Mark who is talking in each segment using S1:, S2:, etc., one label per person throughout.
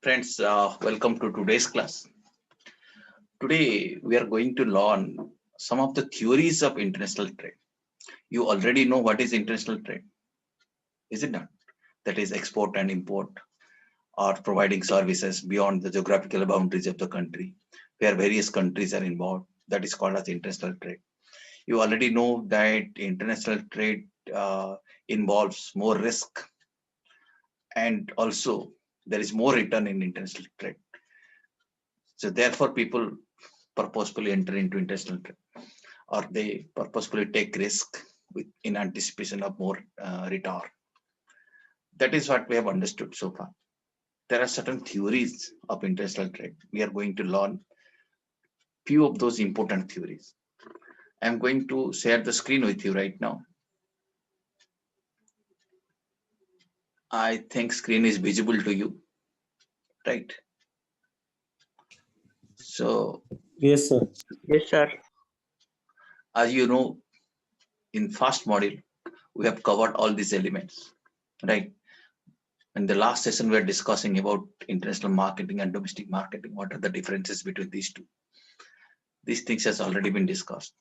S1: Friends, welcome to today's class. Today, we are going to learn some of the theories of international trade. You already know what is international trade, is it not? That is export and import or providing services beyond the geographical boundaries of the country, where various countries are involved. That is called as international trade. You already know that international trade involves more risk, and also there is more return in international trade. So therefore, people purposefully enter into international trade, or they purposefully take risk in anticipation of more return. That is what we have understood so far. There are certain theories of international trade. We are going to learn few of those important theories. I am going to share the screen with you right now. I think screen is visible to you, right? So,
S2: Yes, sir.
S3: Yes, sir.
S1: as you know, in first module, we have covered all these elements, right? In the last session, we are discussing about international marketing and domestic marketing. What are the differences between these two? These things has already been discussed.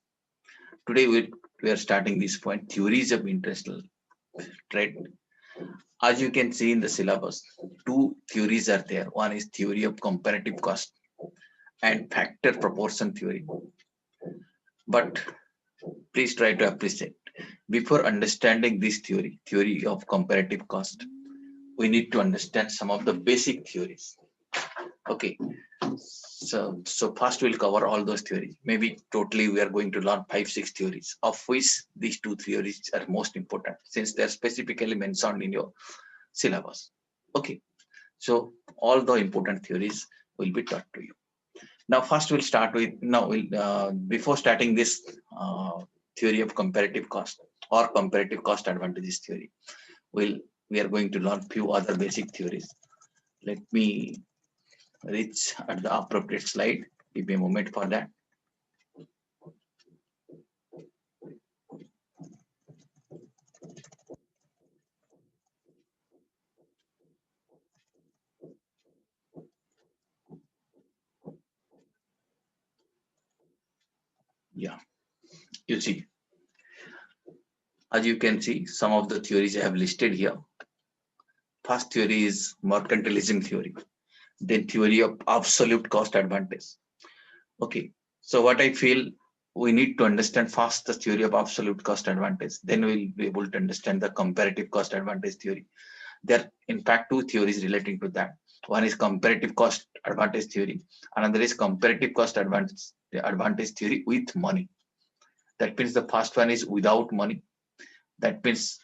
S1: Today, we are starting this point, theories of international trade. As you can see in the syllabus, two theories are there. One is theory of comparative cost and factor proportion theory. But please try to appreciate, before understanding this theory of comparative cost, we need to understand some of the basic theories. Okay, so first we'll cover all those theories. Maybe totally we are going to learn 5-6 theories, of which these two theories are most important since they're specifically mentioned in your syllabus. Okay, so all the important theories will be taught to you. Now first we'll start with, before starting this theory of comparative cost or comparative cost advantages theory, we are going to learn few other basic theories. Let me reach at the appropriate slide. Give me a moment for that. Yeah, you see, as you can see, some of the theories I have listed here. First theory is mercantilism theory, then theory of absolute cost advantage. Okay, so what I feel, we need to understand first the theory of absolute cost advantage, then we'll be able to understand the comparative cost advantage theory. There are in fact two theories relating to that. One is comparative cost advantage theory, another is comparative cost advantage theory with money. That means the first one is without money. That means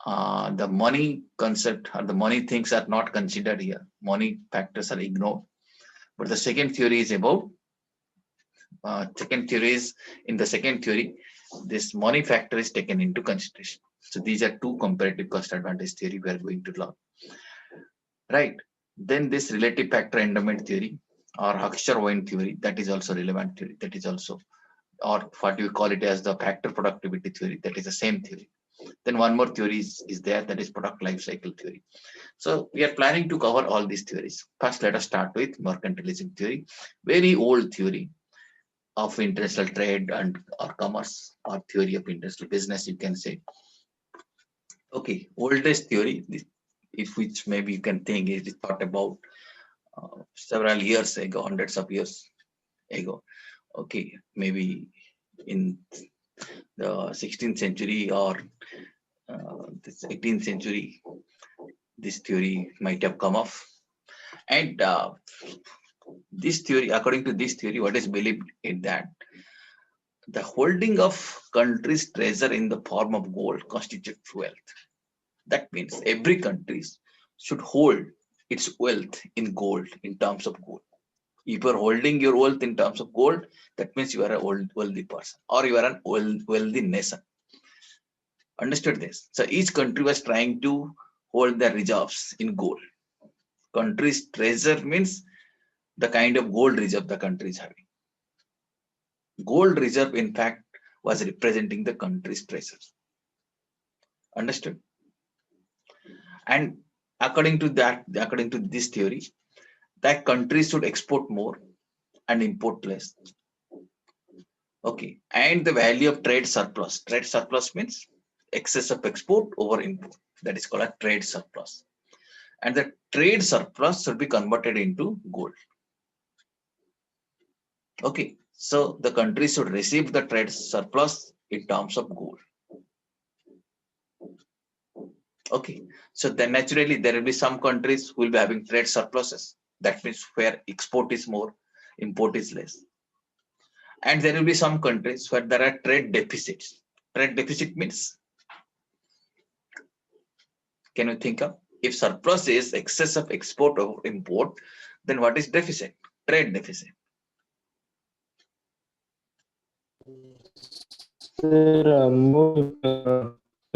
S1: the money concept or the money things are not considered here. Money factors are ignored. But the second theory is about in the second theory, this money factor is taken into consideration. So these are two comparative cost advantage theory we are going to learn. Right. Then this relative factor endowment theory or Huxter-Owen theory, that is also relevant theory. That is also, or what you call it as the factor productivity theory. That is the same theory. Then one more theory is there, that is product life cycle theory. So we are planning to cover all these theories. First, let us start with mercantilism theory, very old theory of international trade and or commerce or theory of international business, you can say. Okay, oldest theory, if which maybe you can think it is thought about several years ago, hundreds of years ago. Okay, maybe in the 16th century or the 18th century, this theory might have come off. And this theory, according to this theory, what is believed is that the holding of country's treasure in the form of gold constitutes wealth. That means every country should hold its wealth in gold, in terms of gold. If you are holding your wealth in terms of gold, that means you are a wealthy person or you are an wealthy nation. Understood this? So each country was trying to hold their reserves in gold. Country's treasure means the kind of gold reserve the country is having. Gold reserve, in fact, was representing the country's treasures. Understood? And according to this theory, that countries should export more and import less. Okay, and the value of trade surplus. Trade surplus means excess of export over import. That is called a trade surplus. And the trade surplus should be converted into gold. Okay, so the country should receive the trade surplus in terms of gold. Okay, so then naturally there will be some countries who will be having trade surpluses. That means where export is more, import is less. And there will be some countries where there are trade deficits. Trade deficit means, can you think of, if surplus is excess of export or import, then what is deficit? Trade deficit.
S2: There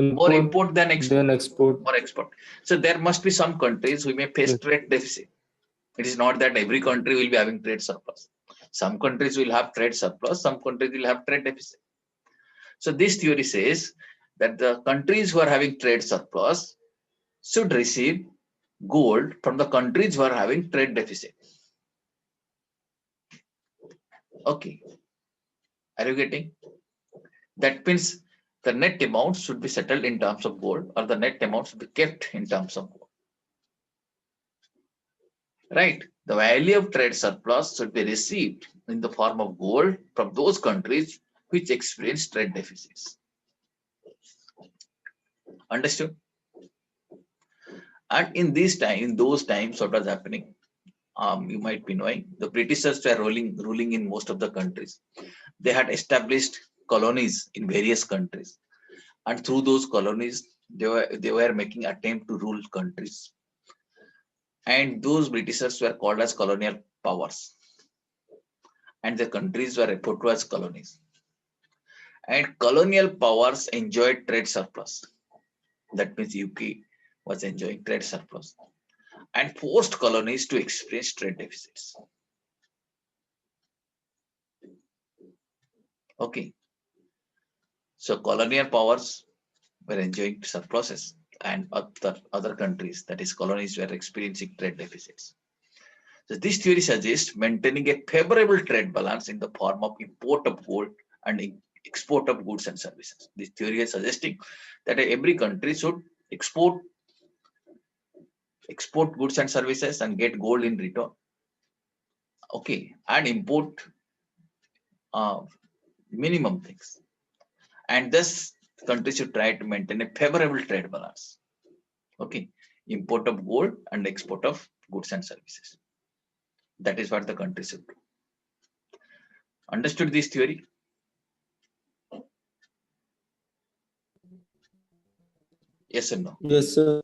S1: More import than export.
S2: export.
S1: More export. So there must be some countries who may face trade deficit. It is not that every country will be having trade surplus. Some countries will have trade surplus, some countries will have trade deficit. So this theory says that the countries who are having trade surplus should receive gold from the countries who are having trade deficit. Okay. Are you getting? That means the net amount should be settled in terms of gold, or the net amount should be kept in terms of gold. Right? The value of trade surplus should be received in the form of gold from those countries which experience trade deficits. Understood? And in those times, what was happening? You might be knowing the Britishers were ruling in most of the countries. They had established colonies in various countries, and through those colonies, they were making attempt to rule countries. And those Britishers were called as colonial powers, and the countries were referred to as colonies. And colonial powers enjoyed trade surplus. That means UK was enjoying trade surplus and forced colonies to experience trade deficits. Okay. So colonial powers were enjoying surpluses and other countries, that is colonies, were experiencing trade deficits. So this theory suggests maintaining a favorable trade balance in the form of import of gold and export of goods and services. This theory is suggesting that every country should export goods and services and get gold in return. Okay, and import minimum things. And thus, countries should try to maintain a favorable trade balance. Okay, import of gold and export of goods and services. That is what the country should do. Understood this theory? Yes or no?
S2: Yes, sir.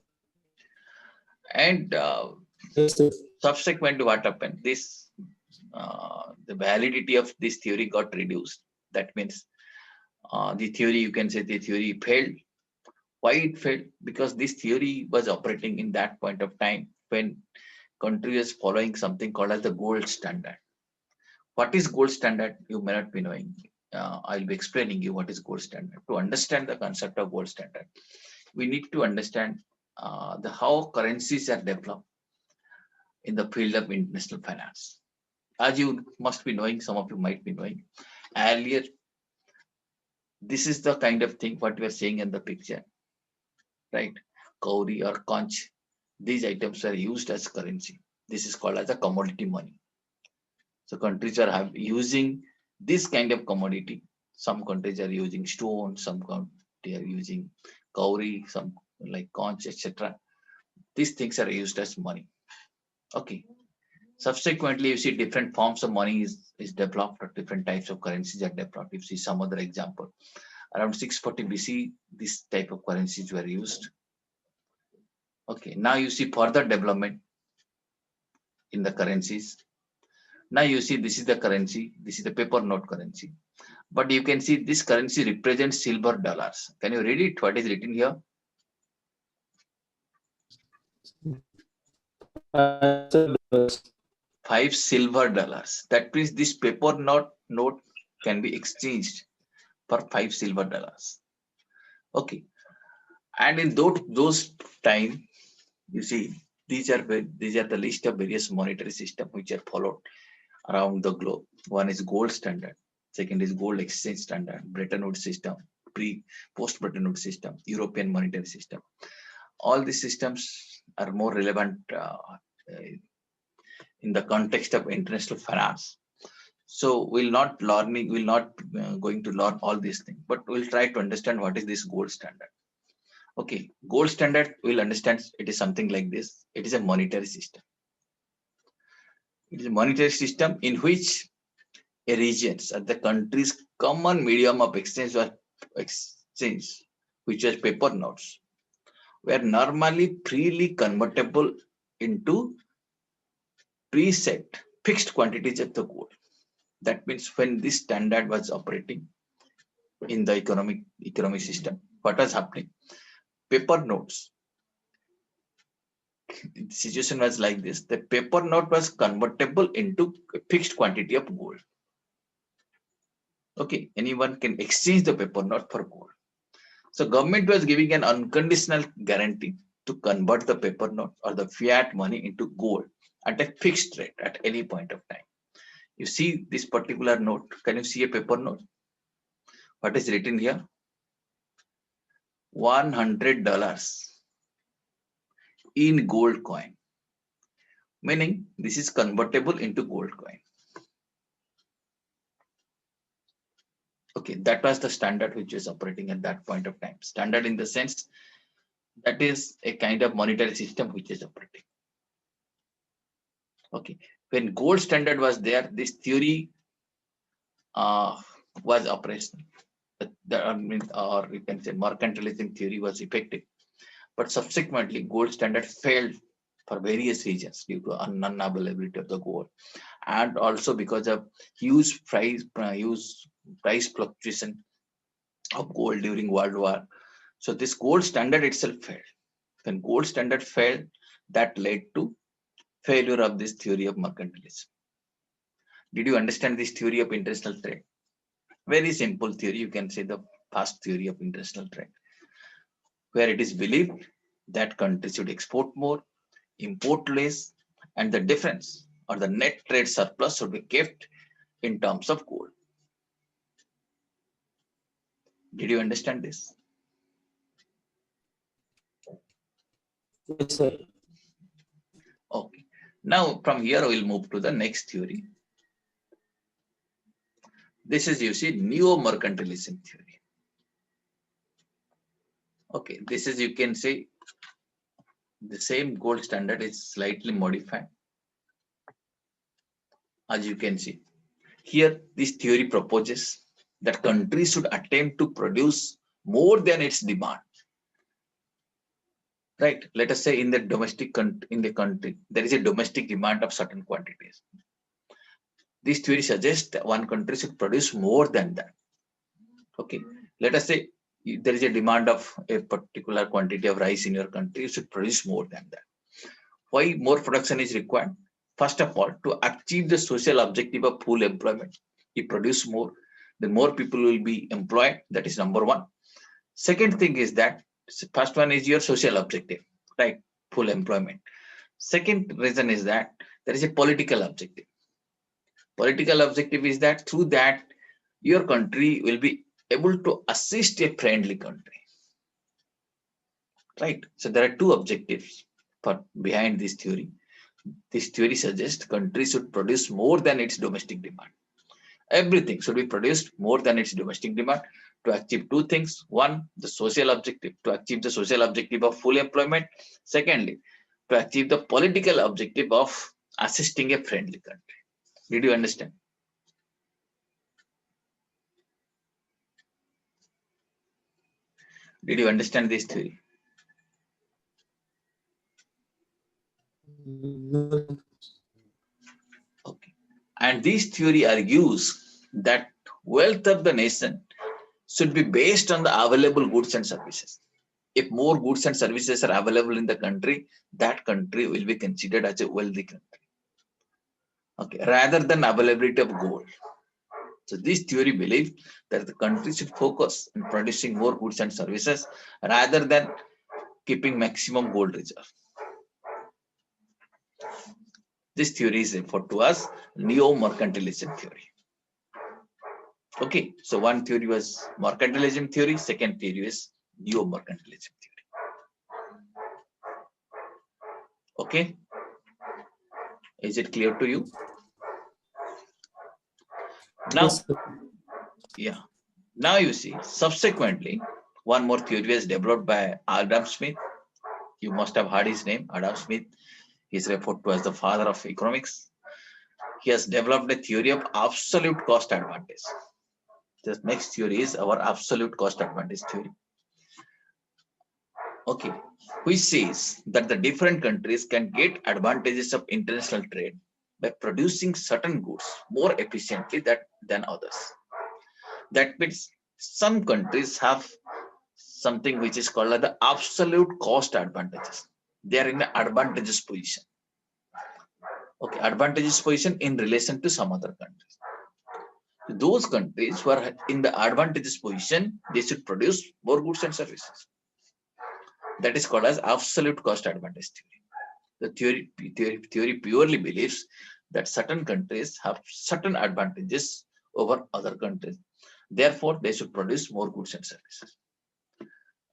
S1: And
S2: Yes, sir.
S1: subsequent to what happened, this the validity of this theory got reduced. That means the theory, you can say the theory failed. Why it failed? Because this theory was operating in that point of time when country was following something called as the gold standard. What is gold standard? You may not be knowing. I'll be explaining you what is gold standard. To understand the concept of gold standard, we need to understand the how currencies are developed in the field of international finance. As you must be knowing, some of you might be knowing, earlier, this is the kind of thing what we are seeing in the picture, right? Kauri or conch, these items are used as currency. This is called as a commodity money. So countries are using this kind of commodity. Some countries are using stone, some countries are using kauri, some like conch, etc. These things are used as money. Okay. Subsequently, you see different forms of money is developed, or different types of currencies are developed. You see some other example. Around 640 BC, this type of currencies were used. Okay, now you see further development in the currencies. Now you see this is the currency, this is the paper note currency. But you can see this currency represents silver dollars. Can you read it? What is written here? $5 silver dollars. That means this paper note can be exchanged for $5 silver dollars. Okay. And in those time, you see, These are the list of various monetary systems which are followed around the globe. One is gold standard. Second is gold exchange standard, Bretton Woods system, post Bretton Woods system, European monetary system. All these systems are more relevant in the context of international finance. So we'll not going to learn all these things, but we'll try to understand what is this gold standard. Okay, gold standard, we'll understand it is something like this. It is a monetary system. It is a monetary system in which a regions or the country's common medium of exchange, which was paper notes, were normally freely convertible into preset fixed quantities of the gold. That means when this standard was operating in the economic system, what was happening? Paper notes. The situation was like this: the paper note was convertible into a fixed quantity of gold. Okay, anyone can exchange the paper note for gold. So government was giving an unconditional guarantee to convert the paper note or the fiat money into gold at a fixed rate at any point of time. You see this particular note. Can you see a paper note? What is written here? $100 in gold coin, meaning this is convertible into gold coin. Okay, that was the standard which was operating at that point of time. Standard in the sense that is a kind of monetary system which is operating. Okay, when gold standard was there, this theory was operational. Or you can say mercantilism theory was effective. But subsequently, gold standard failed for various reasons due to unavailability of the gold, and also because of huge price fluctuation of gold during World War. So this gold standard itself failed. When gold standard failed, that led to failure of this theory of mercantilism. Did you understand this theory of international trade? Very simple theory. You can say the past theory of international trade, where it is believed that countries should export more, import less, and the difference or the net trade surplus should be kept in terms of gold. Did you understand this?
S2: Yes, sir.
S1: Okay. Now from here we'll move to the next theory. This is, you see, neo-mercantilism theory. Okay, this is, you can say, the same gold standard is slightly modified. As you can see here, this theory proposes that countries should attempt to produce more than its demand. Right? Let us say in the country there is a domestic demand of certain quantities. This theory suggests that one country should produce more than that. Okay, let us say there is a demand of a particular quantity of rice in your country, you should produce more than that. Why more production is required? First of all, to achieve the social objective of full employment. You produce more, then more people will be employed. That is number one. Second thing is that first one is your social objective, right? Full employment. Second reason is that there is a political objective. Political objective is that through that your country will be able to assist a friendly country, right? So there are two objectives behind this theory. This theory suggests countries should produce more than its domestic demand. Everything should be produced more than its domestic demand to achieve two things. One, the social objective, to achieve the social objective of full employment. Secondly, to achieve the political objective of assisting a friendly country. Did you understand? Did you understand this theory?
S2: No.
S1: Okay. And this theory argues that wealth of the nation should be based on the available goods and services. If more goods and services are available in the country, that country will be considered as a wealthy country. Okay, rather than availability of gold. So this theory believes that the country should focus on producing more goods and services rather than keeping maximum gold reserve. This theory is referred to as neo-mercantilism theory. Okay, so one theory was mercantilism theory, second theory is neo-mercantilism theory. Okay, is it clear to you? Now,
S2: Yes, sir.
S1: yeah. Now you see, subsequently, one more theory was developed by Adam Smith. You must have heard his name, Adam Smith. He is referred to as the father of economics. He has developed a theory of absolute cost advantage. The next theory is our absolute cost advantage theory. Okay, which says that the different countries can get advantages of international trade by producing certain goods more efficiently than others. That means some countries have something which is called the absolute cost advantages. They are in an advantageous position. Okay, advantageous position in relation to some other countries. Those countries who are in the advantageous position, they should produce more goods and services. That is called as absolute cost advantage theory. The theory purely believes that certain countries have certain advantages over other countries. Therefore, they should produce more goods and services.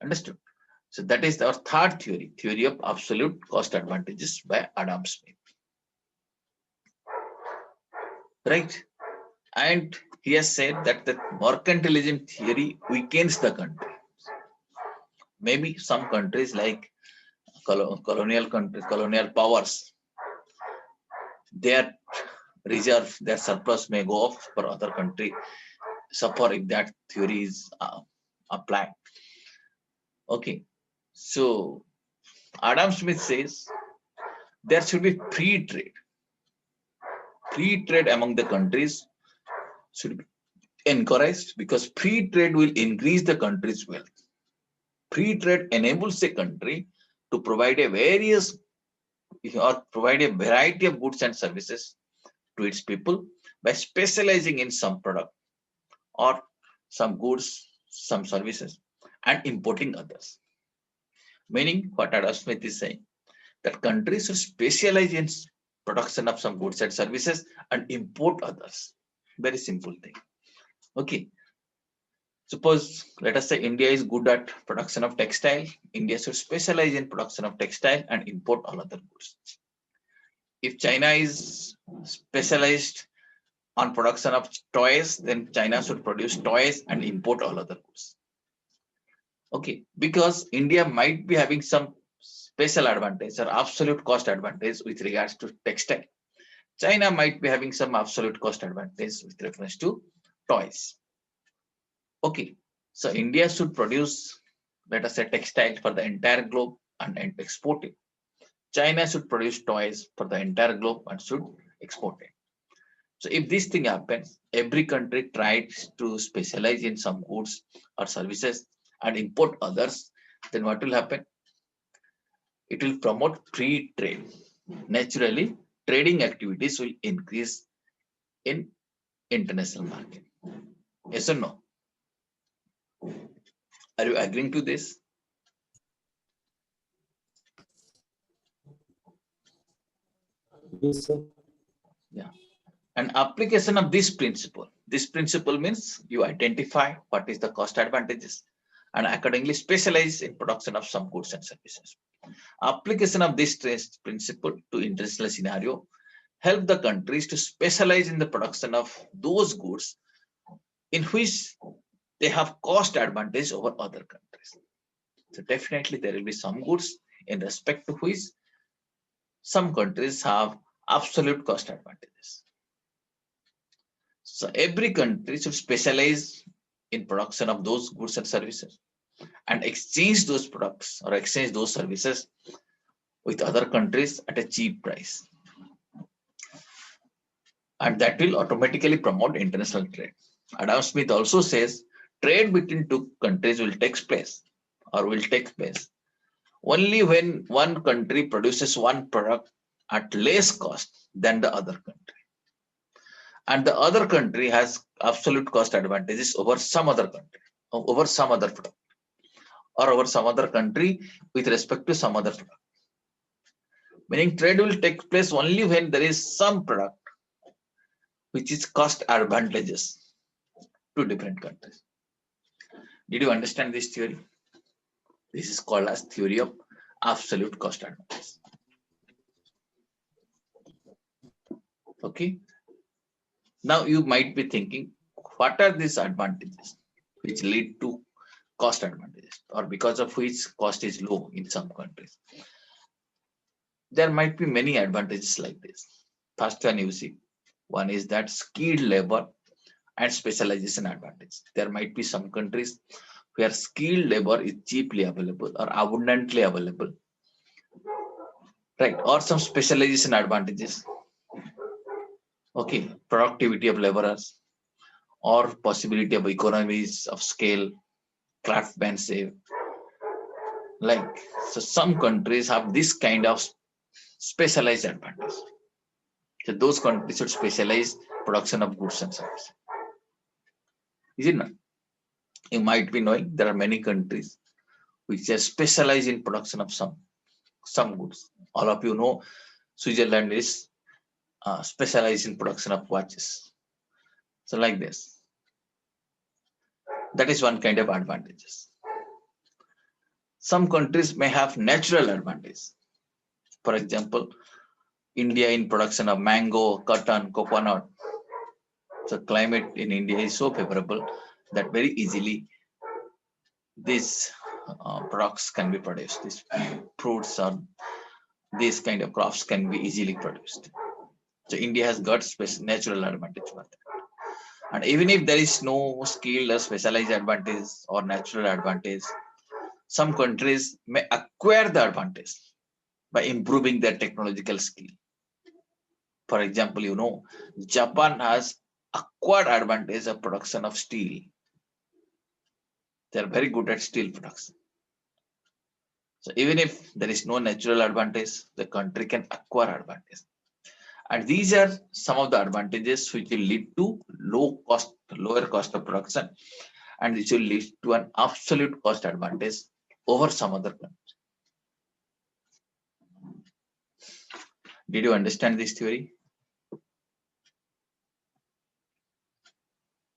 S1: Understood? So that is our third theory, theory of absolute cost advantages by Adam Smith. Right? And he has said that the mercantilism theory weakens the country. Maybe some countries like colonial powers, their reserve, their surplus may go off for other country, suffer if that theory is applied. Okay, so Adam Smith says there should be free trade. Free trade among the countries should be encouraged because free trade will increase the country's wealth. Free trade enables a country to provide a variety of goods and services to its people by specializing in some product or some goods, some services, and importing others. Meaning, what Adam Smith is saying, that countries should specialize in production of some goods and services and import others. Very simple thing. Okay. Suppose, let us say India is good at production of textile. India should specialize in production of textile and import all other goods. If China is specialized on production of toys, then China should produce toys and import all other goods. Okay, because India might be having some special advantage or absolute cost advantage with regards to textile. China might be having some absolute cost advantage with reference to toys. Okay, so India should produce, let us say, textile for the entire globe and export it. China should produce toys for the entire globe and should export it. So if this thing happens, every country tries to specialize in some goods or services and import others, then what will happen? It will promote free trade. Naturally, trading activities will increase in international market. Yes or no? Are you agreeing to this?
S2: Yes, sir.
S1: Yeah. An application of this principle. This principle means you identify what is the cost advantages and accordingly specialize in production of some goods and services. Application of this principle to international scenario help the countries to specialize in the production of those goods in which they have cost advantage over other countries. So definitely there will be some goods in respect to which some countries have absolute cost advantages. So every country should specialize in production of those goods and services and exchange those products or exchange those services with other countries at a cheap price. And that will automatically promote international trade. Adam Smith also says trade between two countries will take place only when one country produces one product at less cost than the other country. And the other country has absolute cost advantages over some other country, over some other product, or over some other country with respect to some other product. Meaning trade will take place only when there is some product which is cost advantageous to different countries. Did you understand this theory? This is called as theory of absolute cost advantage. Okay. Now you might be thinking, what are these advantages which lead to cost advantages, or because of which cost is low in some countries? There might be many advantages like this. First one you see, one is that skilled labor and specialization advantage. There might be some countries where skilled labor is cheaply available or abundantly available, right? Or some specialization advantages. Okay, productivity of laborers or possibility of economies of scale, craftsmanship. Like, so some countries have this kind of specialized advantage. So those countries should specialize production of goods and services. Is it not? You might be knowing there are many countries which are specialized in production of some goods. All of you know Switzerland is specialized in production of watches. So like this, that is one kind of advantages. Some countries may have natural advantage. For example, India in production of mango, cotton, coconut. So climate in India is so favorable that very easily these products can be produced. These fruits or these kind of crops can be easily produced. So India has got natural advantage for that. And even if there is no skilled or specialized advantage or natural advantage, some countries may acquire the advantage by improving their technological skill. For example, you know, Japan has acquired advantage of production of steel. They are very good at steel production. So even if there is no natural advantage, the country can acquire advantage. And these are some of the advantages which will lead to lower cost of production, and which will lead to an absolute cost advantage over some other country. Did you understand this theory?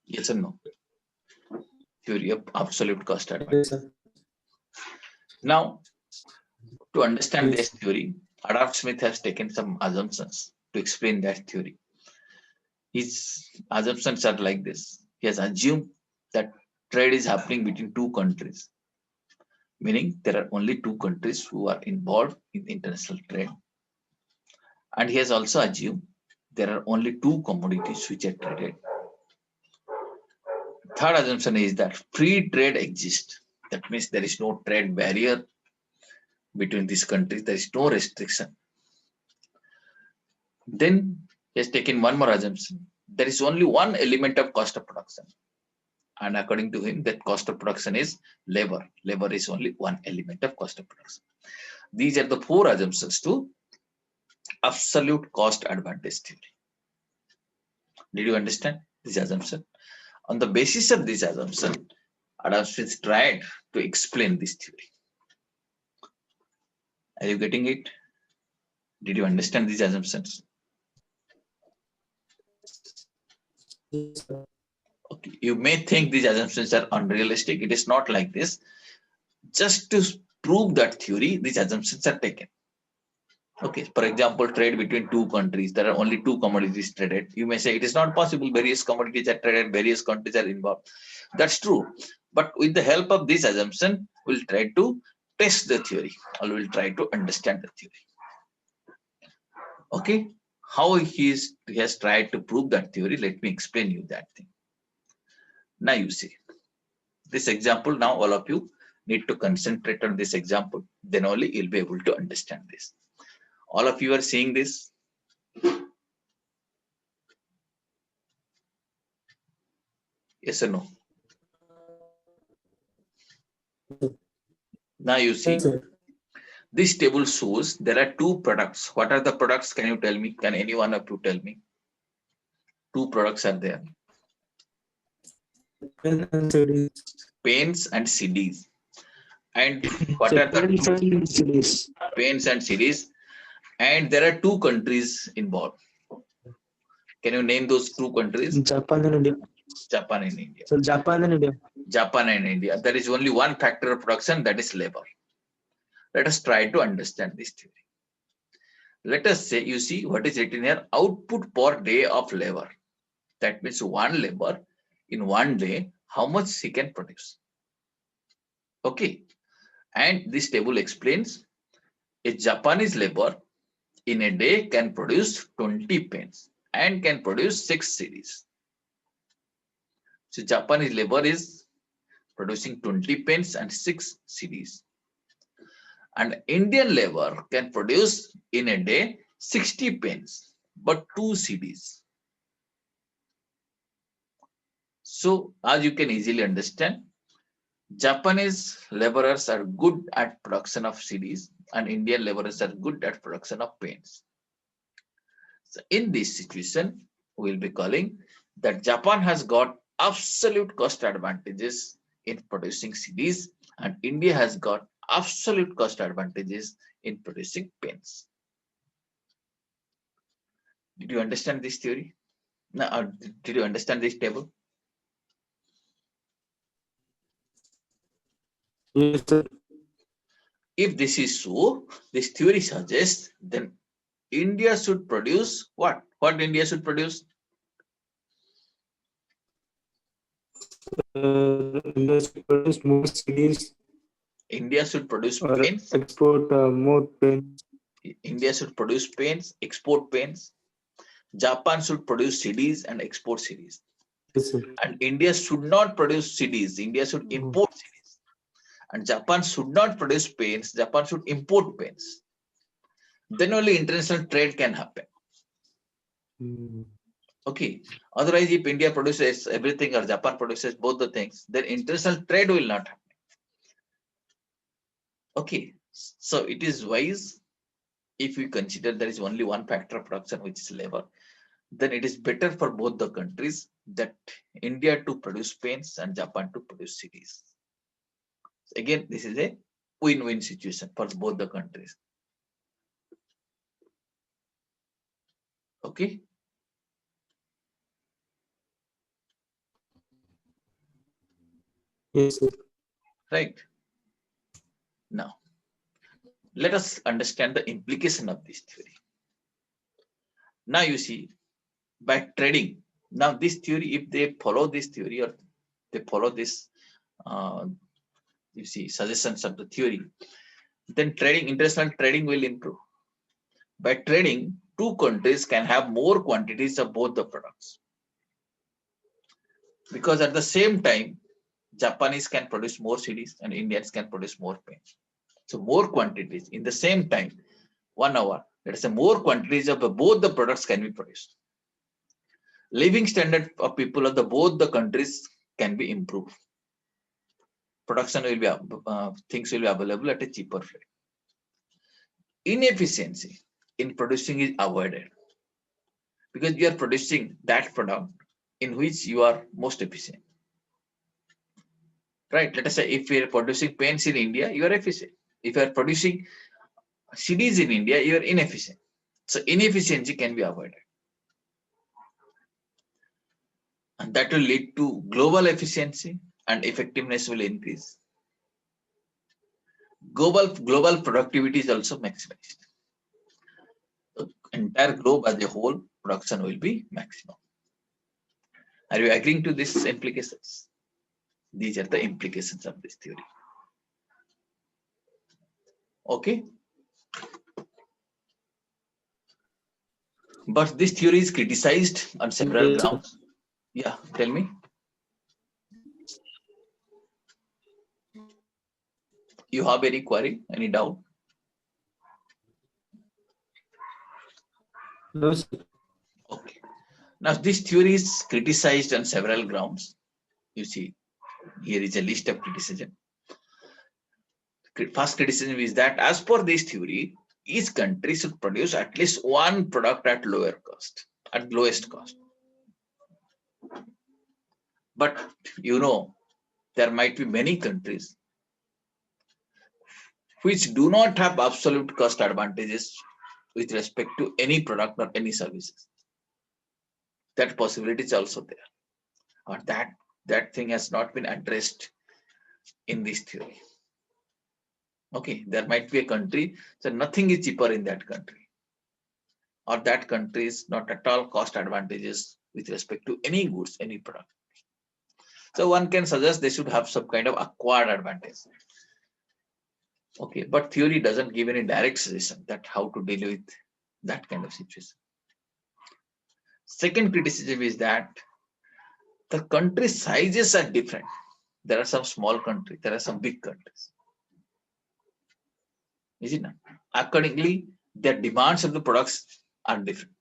S1: Yes or no? Theory of absolute cost advantage.
S2: Yes, sir.
S1: Now, to understand
S2: Yes.
S1: this theory, Adam Smith has taken some assumptions to explain that theory. His assumptions are like this. He has assumed that trade is happening between two countries, meaning there are only two countries who are involved in international trade. And he has also assumed there are only two commodities which are traded. Third assumption is that free trade exists. That means there is no trade barrier between these countries, there is no restriction. Then he has taken one more assumption. There is only one element of cost of production. And according to him, that cost of production is labor. Labor is only one element of cost of production. These are the four assumptions to absolute cost advantage theory. Did you understand this assumption? On the basis of this assumption, Adam Smith tried to explain this theory. Are you getting it? Did you understand these assumptions?
S2: Yes, sir.
S1: Okay. You may think these assumptions are unrealistic. It is not like this. Just to prove that theory, these assumptions are taken. Okay. For example, trade between two countries. There are only two commodities traded. You may say it is not possible. Various commodities are traded. Various countries are involved. That's true. But with the help of this assumption, we'll try to test the theory, or we'll try to understand the theory. Okay. How he has tried to prove that theory, let me explain you that thing. Now you see this example. Now all of you need to concentrate on this example. Then only you'll be able to understand this. All of you are seeing this. Yes or no? Now you
S2: Yes,
S1: see
S2: sir.
S1: this table shows there are two products. What are the products? Can you tell me? Can any one of you tell me? Two products are there.
S2: Pen and CDs.
S1: Pens and CDs. And what
S2: So
S1: are the
S2: pens and CDs.
S1: pens and CDs? And there are two countries involved. Can you name those two countries?
S2: Japan and India.
S1: Japan and India.
S2: So Japan and India.
S1: Japan and India. There is only one factor of production, that is labor. Let us try to understand this theory. Let us say, you see what is written here, output per day of labor. That means one labor in one day, how much he can produce. Okay. And this table explains a Japanese labor in a day can produce 20 pens and can produce 6 CDs. So Japanese labor is producing 20 pens and 6 CDs. And Indian labor can produce in a day 60 pens but 2 CDs. So as you can easily understand, Japanese laborers are good at production of CDs and Indian laborers are good at production of pens. So in this situation, we'll be calling that Japan has got absolute cost advantages in producing CDs and India has got absolute cost advantages in producing pens. Did you understand this theory? No, did you understand this table?
S2: Yes, sir.
S1: If this is so, this theory suggests then India should produce what? What India should produce?
S2: India should produce more CDs
S1: India should produce
S2: or
S1: pens.
S2: export more pens.
S1: India should produce pens, export pens. Japan should produce CDs and export CDs.
S2: Yes, sir.
S1: And India should not produce CDs. India should import CDs. And Japan should not produce pens. Japan should import pens. Then only international trade can happen. Okay. Otherwise, if India produces everything or Japan produces both the things, then international trade will not happen. Okay. So it is wise if we consider there is only one factor of production, which is labor, then it is better for both the countries that India to produce pens and Japan to produce CDs. Again, this is a win-win situation for both the countries. Okay.
S2: Yes, sir.
S1: Right. Now, let us understand the implication of this theory. Now you see, by trading, now this theory, if they follow this theory or they follow this, you see, suggestions of the theory, then trading, international trading will improve. By trading, two countries can have more quantities of both the products. Because at the same time, Japanese can produce more CDs and Indians can produce more pens. So more quantities in the same time, 1 hour, let us say more quantities of both the products can be produced. Living standard of people of the both the countries can be improved. Production will be things will be available at a cheaper rate. Inefficiency in producing is avoided because you are producing that product in which you are most efficient. Right? Let us say if we are producing pens in India, you are efficient. If you are producing CDs in India, you are inefficient. So inefficiency can be avoided. And that will lead to global efficiency and effectiveness will increase. Global productivity is also maximized. The entire globe as a whole, production will be maximum. Are you agreeing to these implications? These are the implications of this theory. Okay. But this theory is criticized on several
S2: Yes, sir.
S1: grounds. Yeah, tell me. You have any query, any doubt?
S2: No, sir.
S1: Okay. Now, this theory is criticized on several grounds. You see, here is a list of criticism. First criticism is that as per this theory, each country should produce at least one product at lower cost, at lowest cost. But you know, there might be many countries which do not have absolute cost advantages with respect to any product or any services. That possibility is also there, or that thing has not been addressed in this theory. Okay, there might be a country, so nothing is cheaper in that country, or that country is not at all cost advantages with respect to any goods, any product. So one can suggest they should have some kind of acquired advantage. Okay, but theory doesn't give any direct suggestion that how to deal with that kind of situation. Second criticism is that the country sizes are different. There are some small countries, there are some big countries. Is it not? Accordingly, their demands of the products are different.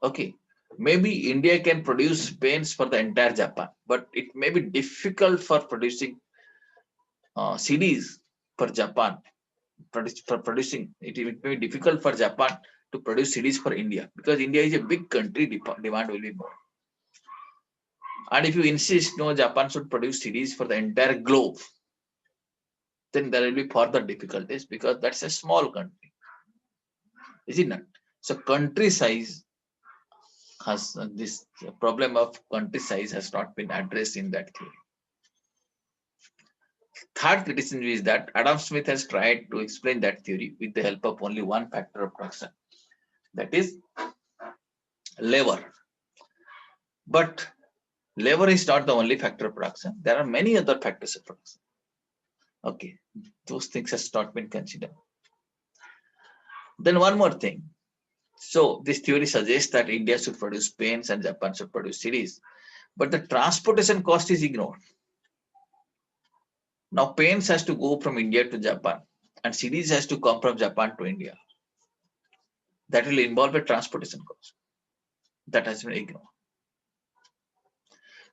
S1: Okay, maybe India can produce pens for the entire Japan, but it may be difficult for producing CDs for Japan. For producing it may be difficult for Japan to produce CDs for India, because India is a big country, demand will be more. And if you insist no, Japan should produce CDs for the entire globe, then there will be further difficulties because that's a small country. Is it not? So country size has this problem of country size has not been addressed in that theory. Third criticism is that Adam Smith has tried to explain that theory with the help of only one factor of production, that is labor. But labor is not the only factor of production. There are many other factors of production. Okay, those things has not been considered. Then one more thing. So this theory suggests that India should produce pens and Japan should produce CDs, but the transportation cost is ignored. Now pens has to go from India to Japan, and CDs has to come from Japan to India. That will involve a transportation cost. That has been ignored.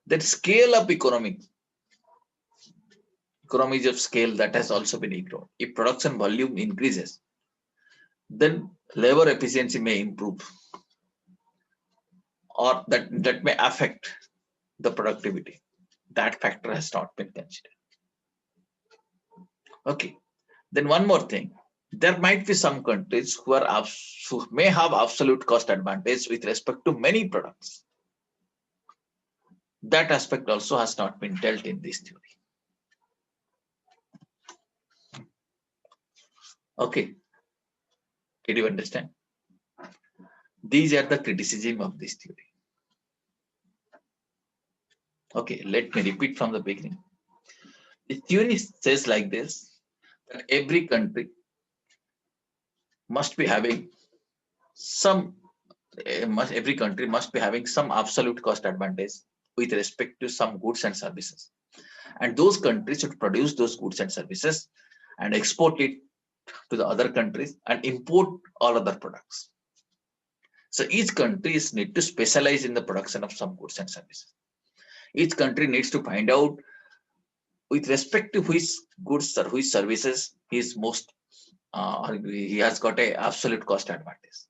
S1: That scale of economies of scale, that has also been ignored. If production volume increases, then labor efficiency may improve, or that may affect the productivity. That factor has not been considered. Okay. Then one more thing. There might be some countries who may have absolute cost advantage with respect to many products. That aspect also has not been dealt in this theory. Okay. Did you understand? These are the criticism of this theory. Okay, let me repeat from the beginning. The theory says like this, that every country must be having some absolute cost advantage with respect to some goods and services, and those countries should produce those goods and services and export it to the other countries and import all other products. So each country needs to specialize in the production of some goods and services. Each country needs to find out with respect to which goods or which services he is most he has got a absolute cost advantage.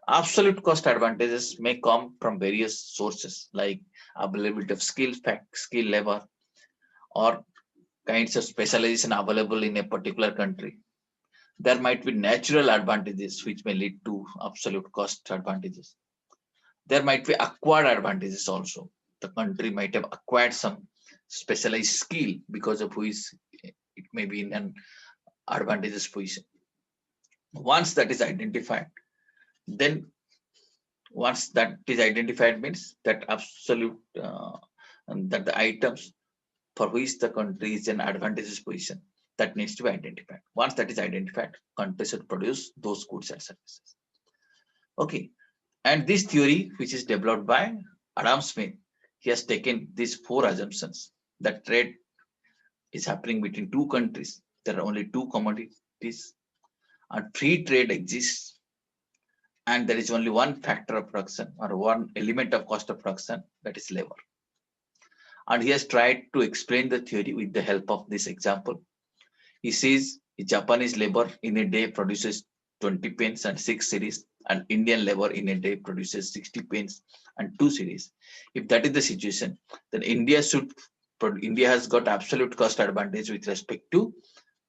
S1: Absolute cost advantages may come from various sources like availability of skill labor, or kinds of specialization available in a particular country. There might be natural advantages which may lead to absolute cost advantages. There might be acquired advantages also. The country might have acquired some specialized skill because of which it may be in an advantageous position. Once that is identified, then once that is identified means that absolute that the items for which the country is in advantageous position, that needs to be identified. Once that is identified, country should produce those goods and services. Okay, and this theory, which is developed by Adam Smith, he has taken these four assumptions: that trade is happening between two countries, there are only two commodities, and free trade exists, and there is only one factor of production or one element of cost of production, that is labor. And he has tried to explain the theory with the help of this example. He says Japanese labor in a day produces 20 pens and 6 series, and Indian labor in a day produces 60 pens and 2 series. If that is the situation, then India has got absolute cost advantage with respect to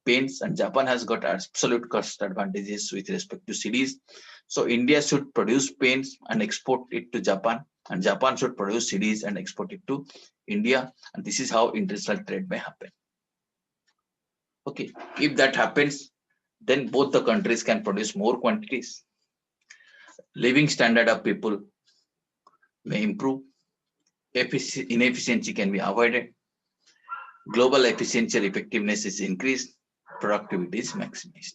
S1: paints, and Japan has got absolute cost advantages with respect to CDs. So India should produce paints and export it to Japan, and Japan should produce CDs and export it to India. And this is how international trade may happen. Okay, if that happens, then both the countries can produce more quantities. Living standard of people may improve. Inefficiency can be avoided. Global efficiency and effectiveness is increased. Productivity is maximized.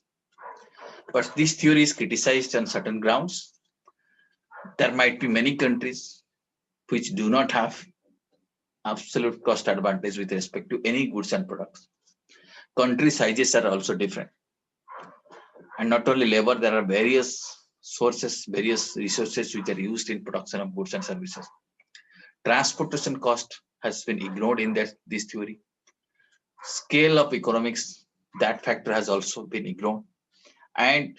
S1: But this theory is criticized on certain grounds. There might be many countries which do not have absolute cost advantage with respect to any goods and products. Country sizes are also different. And not only labor, there are various sources, various resources which are used in production of goods and services. Transportation cost has been ignored in this theory. Scale of economics, that factor has also been ignored. And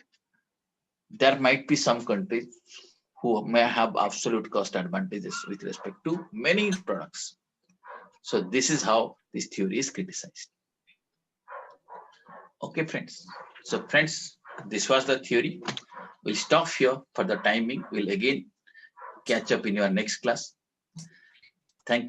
S1: there might be some countries who may have absolute cost advantages with respect to many products. So this is how this theory is criticized. Okay, friends. So friends, this was the theory. We'll stop here for the timing. We'll again catch up in your next class. Thank you.